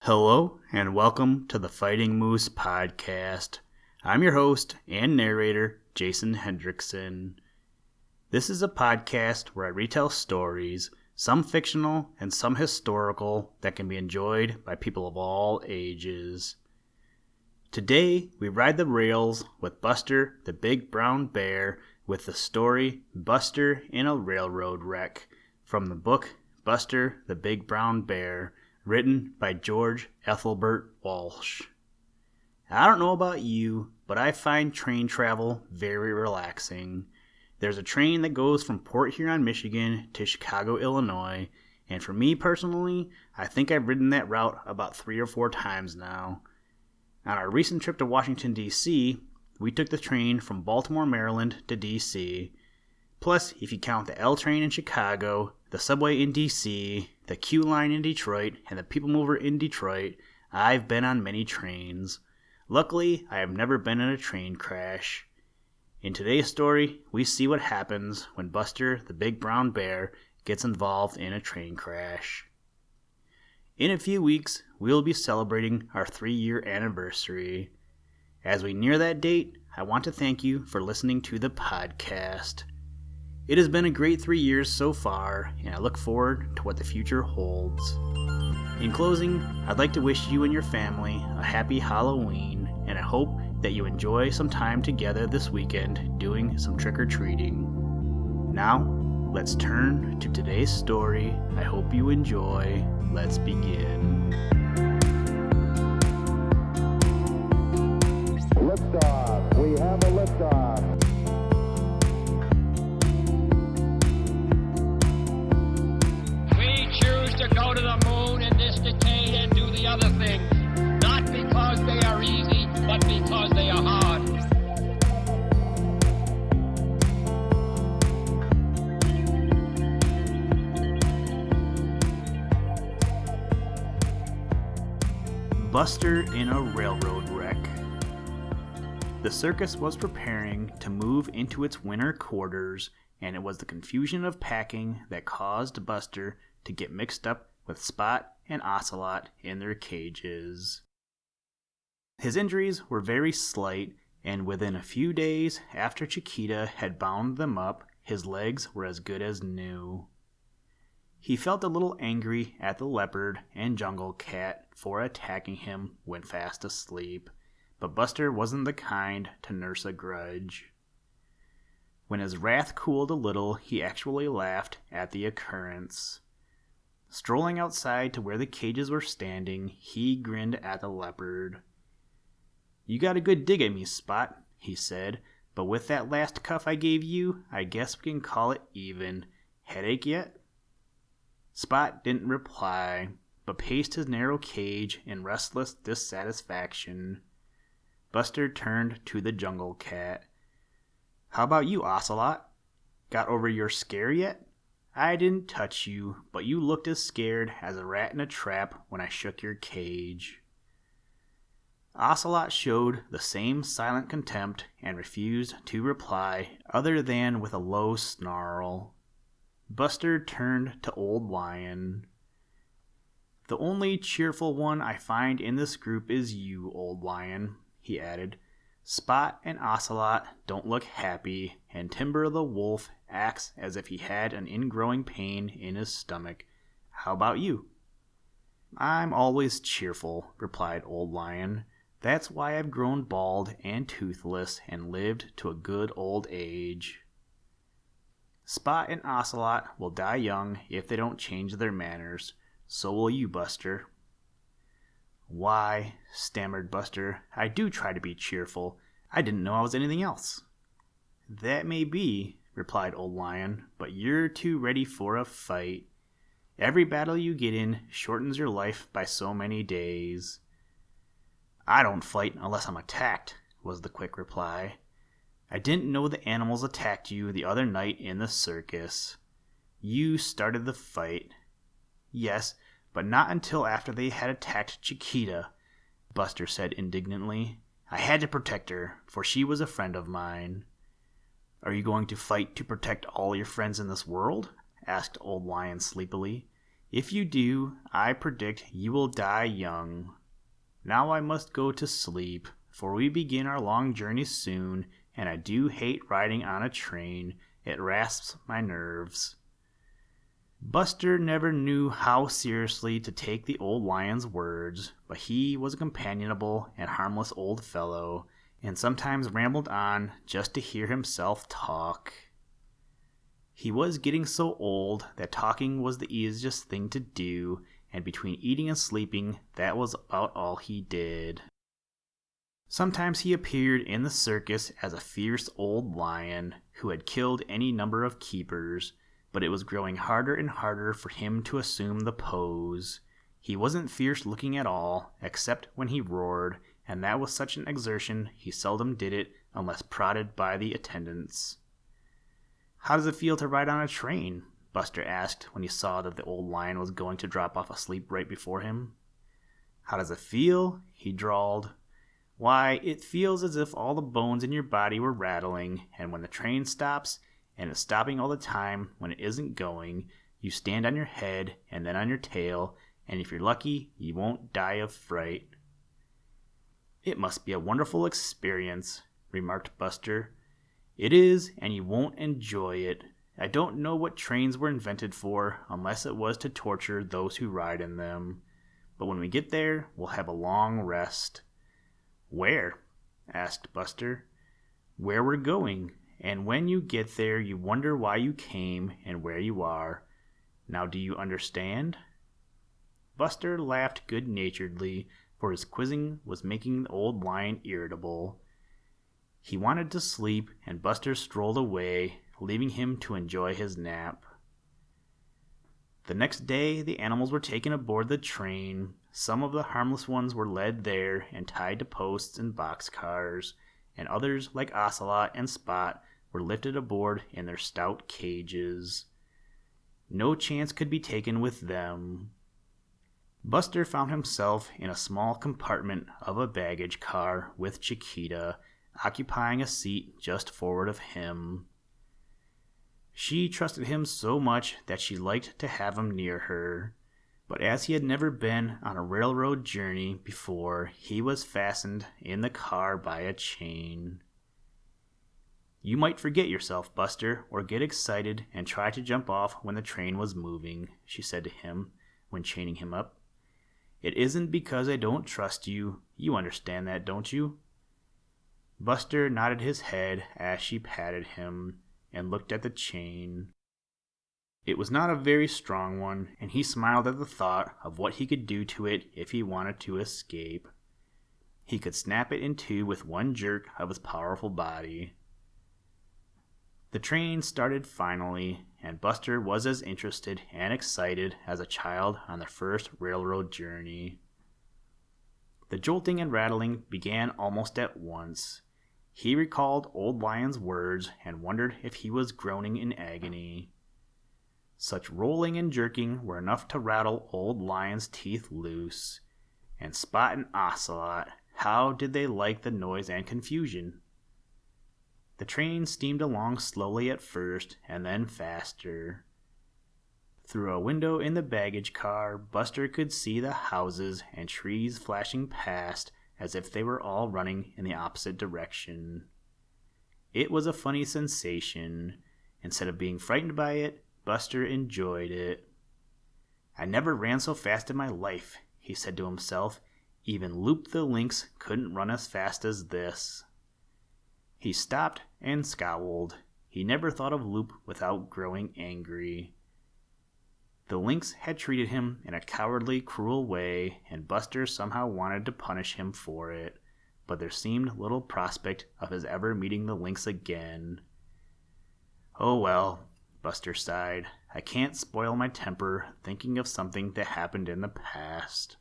Hello, and welcome to the Fighting Moose podcast. I'm your host and narrator, Jason Hendrickson. This is a podcast where I retell stories, some fictional and some historical, that can be enjoyed by people of all ages. Today, we ride the rails with Buster the Big Brown Bear with the story Buster in a Railroad Wreck from the book Buster the Big Brown Bear, written by George Ethelbert Walsh. I don't know about you, but I find train travel very relaxing. There's a train that goes from Port Huron, Michigan to Chicago, Illinois, and for me personally, I think I've ridden that route about 3 or 4 times now. On our recent trip to Washington, D.C., we took the train from Baltimore, Maryland to D.C. Plus, if you count the L train in Chicago, the subway in D.C., the Q line in Detroit, and the People Mover in Detroit, I've been on many trains. Luckily, I have never been in a train crash. In today's story, we see what happens when Buster the Big Brown Bear gets involved in a train crash. In a few weeks, we'll be celebrating our 3-year anniversary. As we near that date, I want to thank you for listening to the podcast. It has been a great 3 years so far, and I look forward to what the future holds. In closing, I'd like to wish you and your family a happy Halloween, and I hope that you enjoy some time together this weekend doing some trick-or-treating. Now, let's turn to today's story. I hope you enjoy. Let's begin. Liftoff. We have a liftoff. To go to the moon in this decade and do the other things, not because they are easy, but because they are hard. Buster in a Railroad Wreck. The circus was preparing to move into its winter quarters, and it was the confusion of packing that caused Buster to get mixed up with Spot and Ocelot in their cages. His injuries were very slight, and within a few days after Chiquita had bound them up, his legs were as good as new. He felt a little angry at the leopard and jungle cat for attacking him when fast asleep, but Buster wasn't the kind to nurse a grudge. When his wrath cooled a little, he actually laughed at the occurrence. Strolling outside to where the cages were standing, he grinned at the leopard. "You got a good dig at me, Spot," he said, "but with that last cuff I gave you, I guess we can call it even. Headache yet?" Spot didn't reply, but paced his narrow cage in restless dissatisfaction. Buster turned to the jungle cat. "How about you, Ocelot? Got over your scare yet? I didn't touch you, but you looked as scared as a rat in a trap when I shook your cage." Ocelot showed the same silent contempt and refused to reply other than with a low snarl. Buster turned to Old Lion. "The only cheerful one I find in this group is you, Old Lion," he added. "Spot and Ocelot don't look happy, and Timber the Wolf acts as if he had an ingrowing pain in his stomach. How about you?" "I'm always cheerful," replied Old Lion. "That's why I've grown bald and toothless and lived to a good old age." "Spot and Ocelot will die young if they don't change their manners. So will you, Buster." "Why," stammered Buster, "I do try to be cheerful. I didn't know I was anything else." "That may be," replied Old Lion, "but you're too ready for a fight. Every battle you get in shortens your life by so many days." "I don't fight unless I'm attacked," was the quick reply. "I didn't know the animals attacked you the other night in the circus. You started the fight." "Yes, but not until after they had attacked Chiquita," Buster said indignantly. "I had to protect her, for she was a friend of mine." "Are you going to fight to protect all your friends in this world?" asked Old Lion sleepily. If you do, I predict you will die young. Now I must go to sleep, for we begin our long journey soon, and I do hate riding on a train. It rasps my nerves." Buster never knew how seriously to take the old lion's words, but he was a companionable and harmless old fellow, and sometimes rambled on just to hear himself talk. He was getting so old that talking was the easiest thing to do, and between eating and sleeping, that was about all he did. Sometimes he appeared in the circus as a fierce old lion who had killed any number of keepers, but it was growing harder and harder for him to assume the pose. He wasn't fierce looking at all, except when he roared, and that was such an exertion he seldom did it unless prodded by the attendants. "How does it feel to ride on a train?" Buster asked when he saw that the old lion was going to drop off asleep right before him. "How does it feel?" he drawled. "Why, it feels as if all the bones in your body were rattling, and when the train stops, and it's stopping all the time when it isn't going, you stand on your head and then on your tail, and if you're lucky, you won't die of fright." "It must be a wonderful experience," remarked Buster. "It is, and you won't enjoy it. I don't know what trains were invented for, unless it was to torture those who ride in them. But when we get there, we'll have a long rest." "Where?" asked Buster. "Where we're going, and when you get there you wonder why you came and where you are. Now do you understand?" Buster laughed good-naturedly, for his quizzing was making the old lion irritable. He wanted to sleep, and Buster strolled away, leaving him to enjoy his nap. The next day the animals were taken aboard the train. Some of the harmless ones were led there and tied to posts and boxcars, and others, like Ocelot and Spot, were lifted aboard in their stout cages. No chance could be taken with them. Buster found himself in a small compartment of a baggage car with Chiquita, occupying a seat just forward of him. She trusted him so much that she liked to have him near her, but as he had never been on a railroad journey before, he was fastened in the car by a chain. "You might forget yourself, Buster, or get excited and try to jump off when the train was moving," she said to him when chaining him up. "It isn't because I don't trust you. You understand that, don't you?" Buster nodded his head as she patted him, and looked at the chain. It was not a very strong one, and he smiled at the thought of what he could do to it if he wanted to escape. He could snap it in two with one jerk of his powerful body. The train started finally, and Buster was as interested and excited as a child on their first railroad journey. The jolting and rattling began almost at once. He recalled Old Lion's words and wondered if he was groaning in agony. Such rolling and jerking were enough to rattle Old Lion's teeth loose. And Spot and Ocelot, how did they like the noise and confusion? The train steamed along slowly at first, and then faster. Through a window in the baggage car, Buster could see the houses and trees flashing past as if they were all running in the opposite direction. It was a funny sensation. Instead of being frightened by it, Buster enjoyed it. "I never ran so fast in my life," he said to himself. "Even Loop the Lynx couldn't run as fast as this." He stopped and scowled. He never thought of Loop without growing angry. The lynx had treated him in a cowardly, cruel way, and Buster somehow wanted to punish him for it, but there seemed little prospect of his ever meeting the lynx again. "Oh well," Buster sighed, "I can't spoil my temper thinking of something that happened in the past."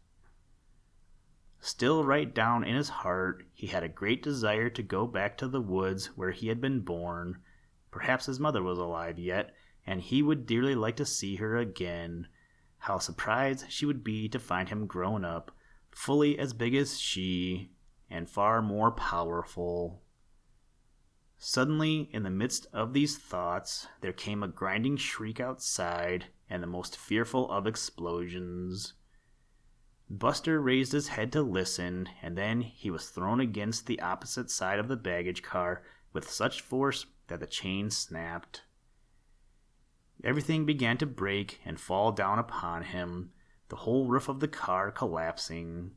Still right down in his heart, he had a great desire to go back to the woods where he had been born. Perhaps his mother was alive yet, and he would dearly like to see her again. How surprised she would be to find him grown up, fully as big as she, and far more powerful. Suddenly, in the midst of these thoughts, there came a grinding shriek outside, and the most fearful of explosions. Buster raised his head to listen, and then he was thrown against the opposite side of the baggage car with such force that the chain snapped. Everything began to break and fall down upon him, the whole roof of the car collapsing.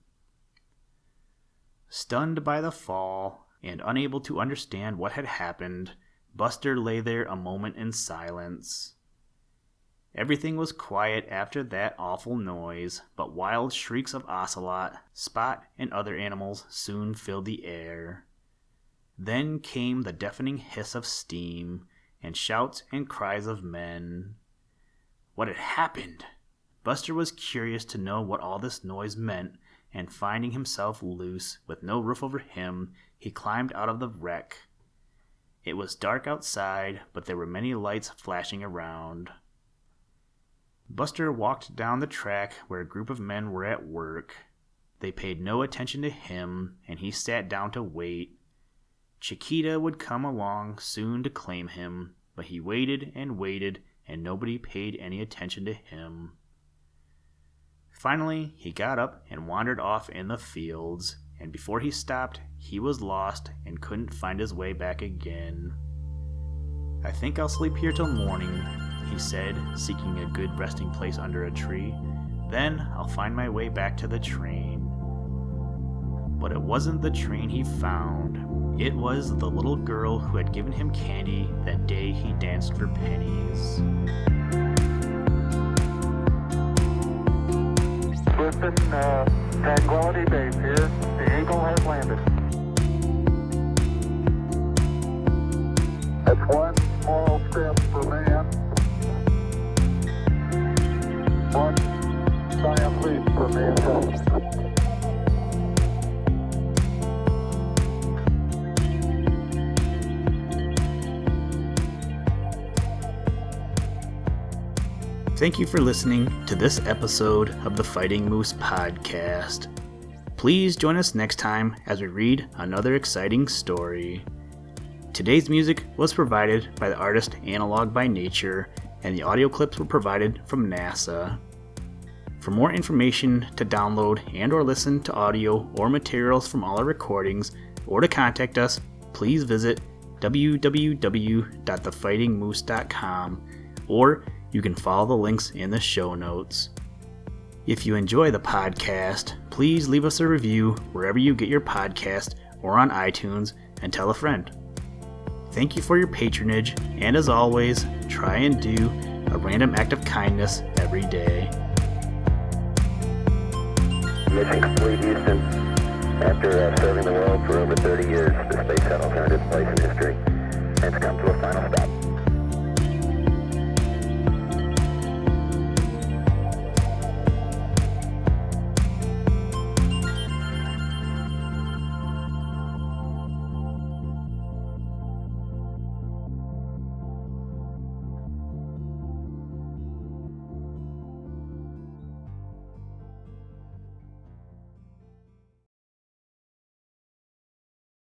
Stunned by the fall and unable to understand what had happened, Buster lay there a moment in silence. Everything was quiet after that awful noise, but wild shrieks of Ocelot, Spot, and other animals soon filled the air. Then came the deafening hiss of steam, and shouts and cries of men. What had happened? Buster was curious to know what all this noise meant, and finding himself loose, with no roof over him, he climbed out of the wreck. It was dark outside, but there were many lights flashing around. Buster walked down the track where a group of men were at work. They paid no attention to him, and he sat down to wait. Chiquita would come along soon to claim him, but he waited, and nobody paid any attention to him. Finally, he got up and wandered off in the fields, and before he stopped, he was lost and couldn't find his way back again. "I think I'll sleep here till morning," he said, seeking a good resting place under a tree. "Then I'll find my way back to the train." But it wasn't the train he found. It was the little girl who had given him candy that day he danced for pennies. Listen, Tranquility Base here. The Eagle has landed. That's one small step for man, one giant leap for mankind. Thank you for listening to this episode of the Fighting Moose Podcast. Please join us next time as we read another exciting story. Today's music was provided by the artist Analog by Nature, and the audio clips were provided from NASA. For more information to download and or listen to audio or materials from all our recordings, or to contact us, please visit www.thefightingmoose.com, or you can follow the links in the show notes. If you enjoy the podcast, please leave us a review wherever you get your podcast or on iTunes, and tell a friend. Thank you for your patronage, and as always, try and do a random act of kindness every day. Mission complete, Houston. After serving the world for over 30 years, the space shuttle turned its place in history, and it's come to a final stop.